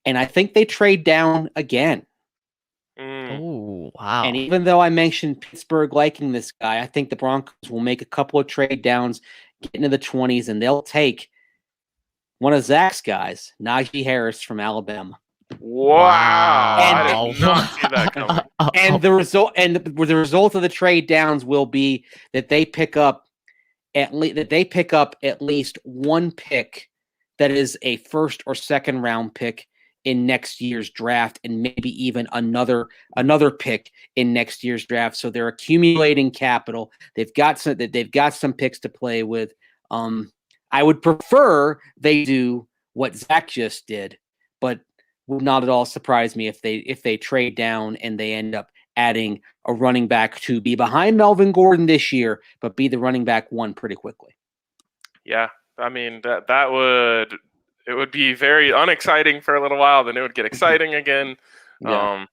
And I think they trade down again. Oh, wow. And even though I mentioned Pittsburgh liking this guy, I think the Broncos will make a couple of trade downs, get into the 20s, and they'll take one of Zach's guys, Najee Harris from Alabama. Wow. And I did not see that coming. And the result of the trade downs will be that they pick up at least one pick that is a first or second round pick in next year's draft, and maybe even another pick in next year's draft. So they're accumulating capital. They've got some picks to play with. I would prefer they do what Zac just did, but would not at all surprise me if they trade down and they end up adding a running back to be behind Melvin Gordon this year, but be the running back one pretty quickly. Yeah, I mean it would be very unexciting for a little while, then it would get exciting again. Yeah.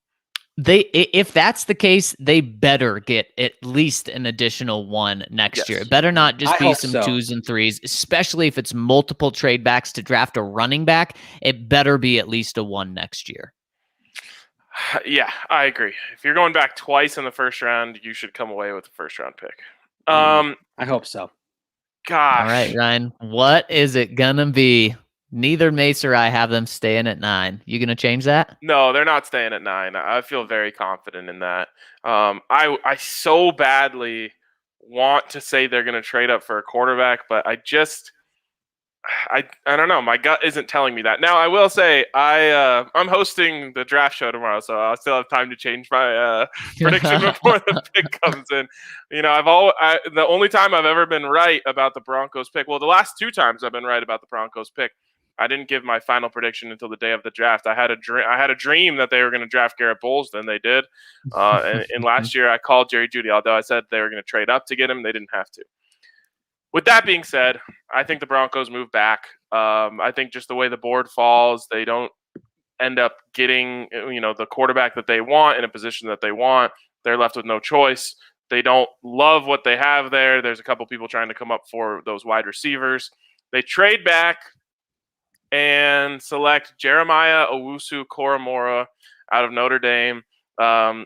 If that's the case, they better get at least an additional one next year. It better not just be some 2s and 3s, especially if it's multiple trade backs to draft a running back. It better be at least a 1 next year. Yeah, I agree. If you're going back twice in the first round, you should come away with the first round pick. I hope so. Gosh. All right, Ryan, what is it gonna be? Neither Mace or I have them staying at 9. You gonna change that? No, they're not staying at 9. I feel very confident in that. I so badly want to say they're gonna trade up for a quarterback, but I don't know. My gut isn't telling me that. Now I will say I'm hosting the draft show tomorrow, so I'll still have time to change my prediction before the pick comes in. You know, the only time I've ever been right about the Broncos pick. Well, the last 2 times I've been right about the Broncos pick. I didn't give my final prediction until the day of the draft. I had a dream that they were going to draft Garrett Bowles. Then they did. And last year I called Jerry Jeudy, although I said they were going to trade up to get him. They didn't have to. With that being said, I think the Broncos move back. I think just the way the board falls, they don't end up getting, the quarterback that they want in a position that they want. They're left with no choice. They don't love what they have there. There's a couple people trying to come up for those wide receivers. They trade back and select Jeremiah Owusu-Koramoah out of Notre Dame. I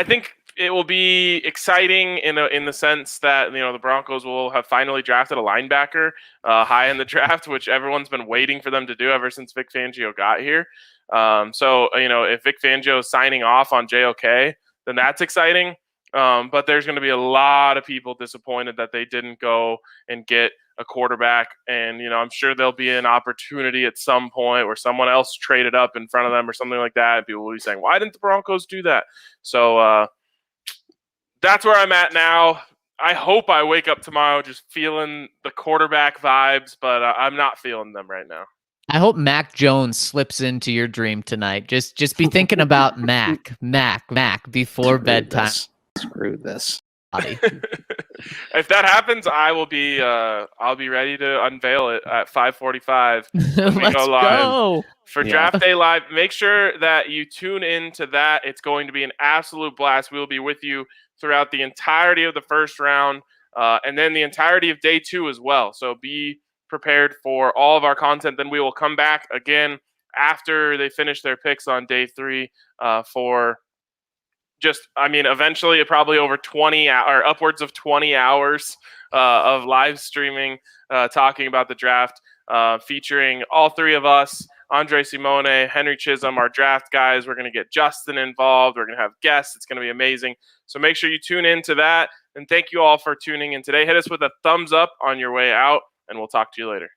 think it will be exciting in the sense that the Broncos will have finally drafted a linebacker high in the draft, which everyone's been waiting for them to do ever since Vic Fangio got here. So if Vic Fangio is signing off on JOK, then that's exciting. But there's going to be a lot of people disappointed that they didn't go and get a quarterback. And, I'm sure there'll be an opportunity at some point where someone else traded up in front of them or something like that. And people will be saying, why didn't the Broncos do that? So that's where I'm at now. I hope I wake up tomorrow just feeling the quarterback vibes, but I'm not feeling them right now. I hope Mac Jones slips into your dream tonight. Just be thinking about Mac before bedtime. Screw this. If that happens, I'll be ready to unveil it at 5:45 when we go live for Draft Day Live. Make sure that you tune in to that. It's going to be an absolute blast. We'll be with you throughout the entirety of the first round and then the entirety of day 2 as well. So be prepared for all of our content. Then we will come back again after they finish their picks on day 3 for eventually probably over 20 or upwards of 20 hours of live streaming talking about the draft, featuring all 3 of us, Andre Simone, Henry Chisholm, our draft guys. We're going to get Justin involved. We're going to have guests. It's going to be amazing. So make sure you tune in to that. And thank you all for tuning in today. Hit us with a thumbs up on your way out, and we'll talk to you later.